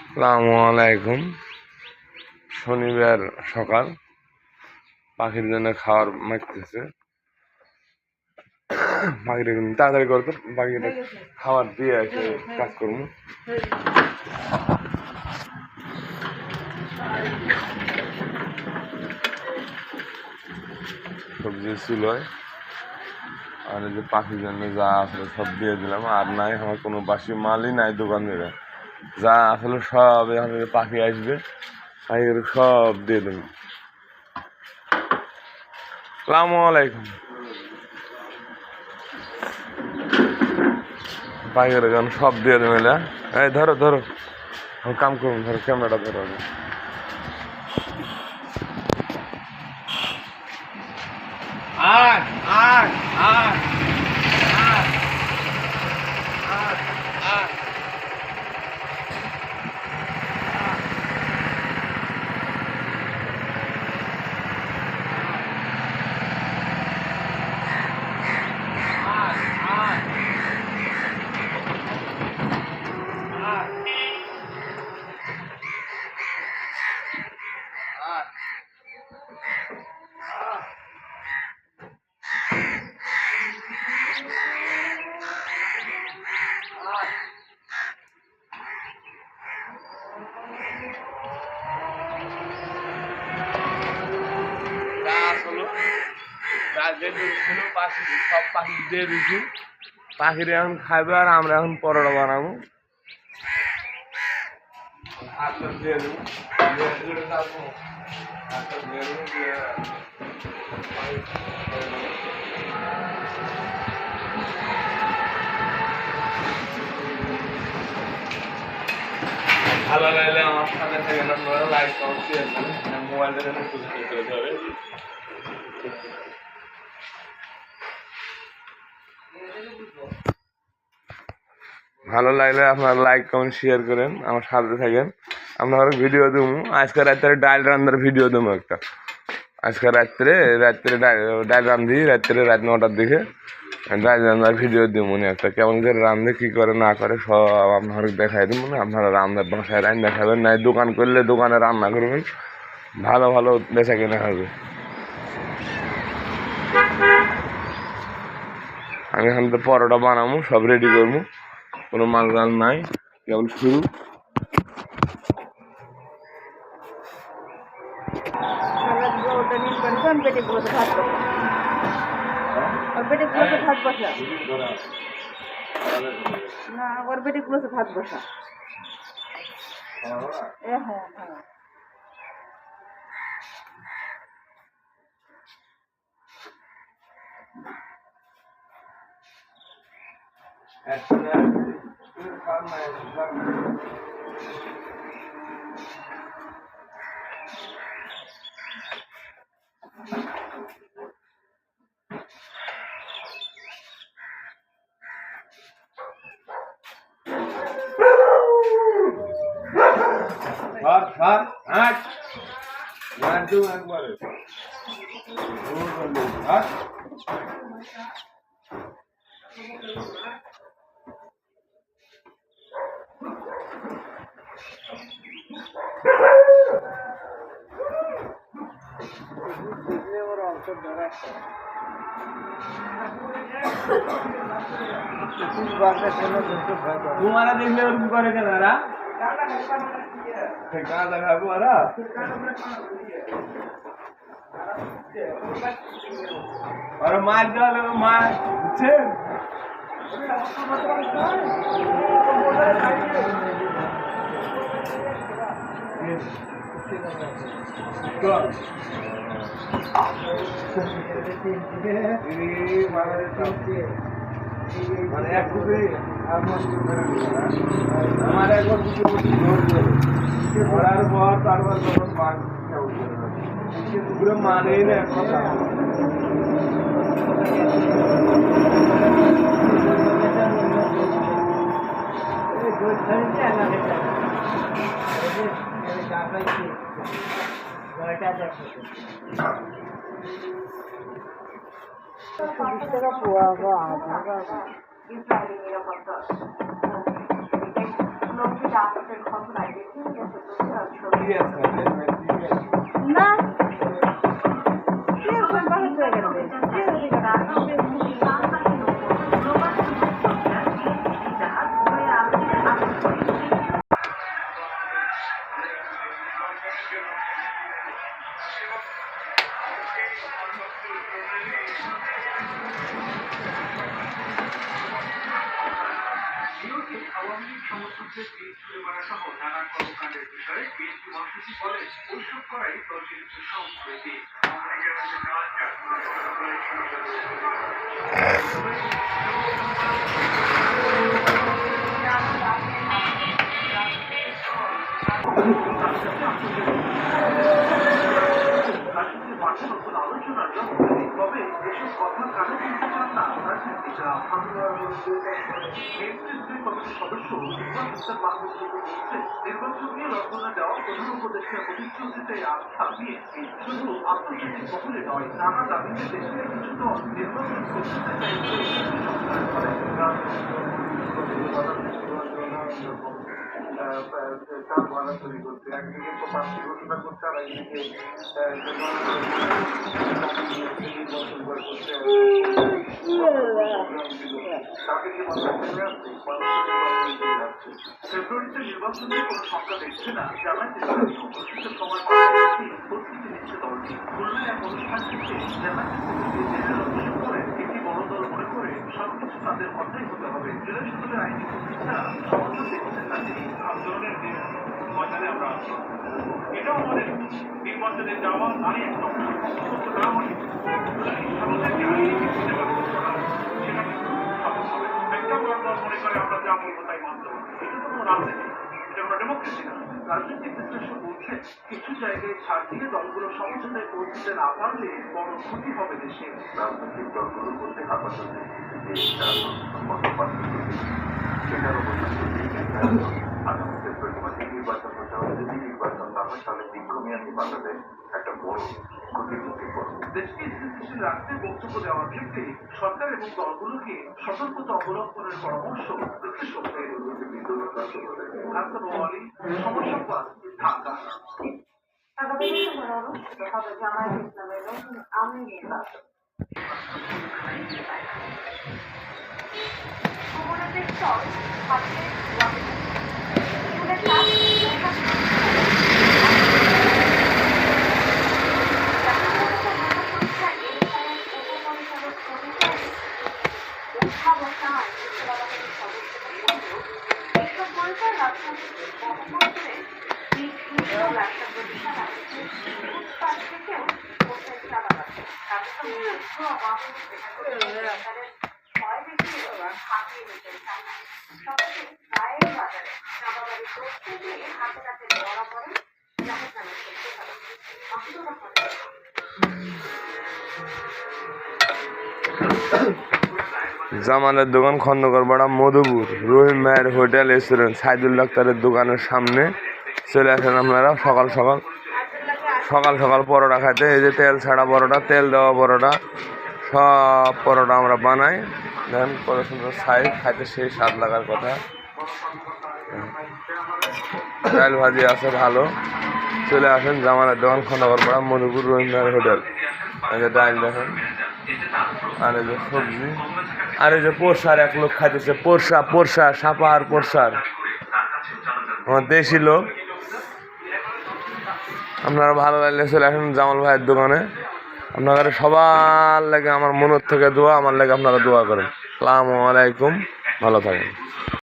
আসসালামু আলাইকুম। শনিবার সকাল, পাখির জন্য খাবার মারতেছে। পাখিটা কিন্তু তাড়াতাড়ি করতো, পাখিটা খাবার দিয়ে এসে কাজ করবো। সবজি চুলোয় আর এই যে পাখির জন্য যা আসলে সব দিয়ে দিলাম। আর নাই আমার কোনো বাসি মালই নাই দোকানে, যা আসলে সব এখানে পাখি আসবে, পাখিগুলো সব দিয়ে দেবো। আসসালামু আলাইকুম। পাখিগুলো এখন সব দিয়ে দেবে। এই ধরো ধরো, কাম করুন, ধরো ক্যামেরাটা ধরো। আয় আয় আয় আয় আয় আয়। সব পাখি দিয়ে দিচ্ছি, পাখিরা এখন খাইবে আর আমরা এখন পরোটা বানাবো। ভালো লাগলে আমার সাথে থেকে আপনারা লাইক কমেন্ট শেয়ার করুন। মোবাইলটা যেন খুঁজে পেতে হবে। ভালো লাগলে আপনারা লাইক কমেন্ট শেয়ার করেন, আমার সাথে থাকেন। আপনার ভিডিও দেবো আজকে রাত্রে, ডাল রান্নার ভিডিও দেবো একটা। আজকে রাত্রে ডাল রান্ধি, রাত 9টার দিকে ডাল রান্নার ভিডিও দেবো একটা। কেমন করে রান্ধে, কী করে না করে সব আপনার দেখাই দেবো। আপনারা রান্নার বাসায় রান্না দেখাবেন, নাই দোকান করলে দোকানে রান্না করবেন, ভালো ভালো বেচা কেনা হবে। আমি এখান থেকে পরোটা বানাবো, সব রেডি করবো, কোনো মাল গাল নাই, কেবল শুরু। না ওর বেটি গুলো ভাত বসা। হ্যাঁ হ্যাঁ तुम्हारा देखले और करे के नारा ठेका लगा तुम्हारा और मार डालो मार छे মানে এক কুপি আমার একবার ঘোরার পর তারপর তখন মাছ পুরো মানেই না কথা। টাকা পোয়া ইসরায়েলি নিরাপত্তা লোককে আটকের ঘটনায় দেখে গেছে ছবি না আওয়ামী লীগ সমর্থকদের পিঠ ছুড়ে মারা সহ নানা কর্মকাণ্ডের বিষয়ে বিএনপি মহাসচিব বলেন ওইসব করাই দলটির সংস্কৃতি। আলোচনার জন্য তবে এসব কথা কানে শুনতে চান না রাজনীতিকরা। সদস্য নির্বাচন নিয়ে রচনা দেওয়া প্রধান উপদেষ্টার প্রতিশ্রুতিতে আস্থা বিএনপি শুধু আন্তর্জাতিক মহলে নয় নানা দাবিতে দেশের কিছু দল নির্বাচন করতে চাপ ভাড়া তৈরি করছে একদিকে প্রার্থী ঘোষণা করছে আর একদিকে নির্বাচন করে করছে ফেব্রুয়ারিতে নির্বাচন নিয়ে কোনো সংখ্যা দেখছে না জানায় প্রস্তুতের সময় প্রস্তুতি নিচ্ছে দলটি খুলনায় এক অনুষ্ঠান থেকে জামায়াত করে একটি বড় দল মনে করে সবকিছু তাদের মধ্যেই হতে হবে জেলা সদরের আইনি প্রতিষ্ঠা সমর্থন দেখছেন না তিনি আন্দোলনের দিন ময়দানে আমরা আছি এটাও আমাদের নির্বাচনে যাওয়া আরে একটা না হলে আমাদেরকে আইনি সেটা একটা বড় দল মনে করে আমরা যা বলবো তাই মানতে হবে এটা তো কোনো রাজনীতি এটা কোনো ডেমোক্রেসি না রাজনৈতিক বিশ্লেষণ বলছে কিছু জায়গায় ছাড় দিয়ে দলগুলো সমঝোতায় পৌঁছতে না পারলে বড় ক্ষতি হবে দেশে রাজনৈতিক দলগুলোর মধ্যে হাতাহাতি সেটার আগামী ফেব্রুয়ারি মাসে নির্বাচন হতে হবে যদি নির্বাচন না হয় তাহলে দীর্ঘমেয়াদী বাংলাদেশ একটা বড় ক্ষতির মুখে পড়বে দেশকে স্থিতিশীল রাখতে বক্তব্য দেওয়ার ক্ষেত্রে সরকার এবং দলগুলোকে সতর্কতা অবলম্বনের পরামর্শ বিশ্লেষকদের সমস্যা ঢাকা আগামী ডিসেম্বরে অনুষ্ঠিত হবে জামায়াত ইসলামের নতুন আমির নির্বাচন। সুমনাদের চর হাতে জামালের দোকান খন্দকার পাড়া মধুপুর রহিম মায়ের হোটেল রেস্টুরেন্ট সাইদুল ডাক্তারের দোকানের সামনে চলে আসেন আপনারা সকাল সকাল পরোটা খাইতে। এই যে তেল ছাড়া পরোটা, তেল দেওয়া পরোটা, সব পরোটা আমরা বানাই। দেখেন কত সুন্দর সাইজ, খাইতে সেই স্বাদ লাগার কথা। ডাল ভাজি আছে ভালো। চলে আসেন জামালের দোকান খন্দকার পাড়া মধুপুর রহিম মায়ের হোটেল। এই যে ডাল দেখেন, আর এই যে সবজি, আর এই যে পোরসার এক লোক খাইতেছে। পোরসা সাপার পোরসার, আমার দেশি লোক। আপনারা ভালো লাগলে চলে আসেন জামাল ভাইয়ের দোকানে। আপনাদের সবার লাগে আমার মনের থেকে দোয়া, আমার লাগে আপনারা দোয়া করেন। আসসালামু আলাইকুম, ভালো থাকেন।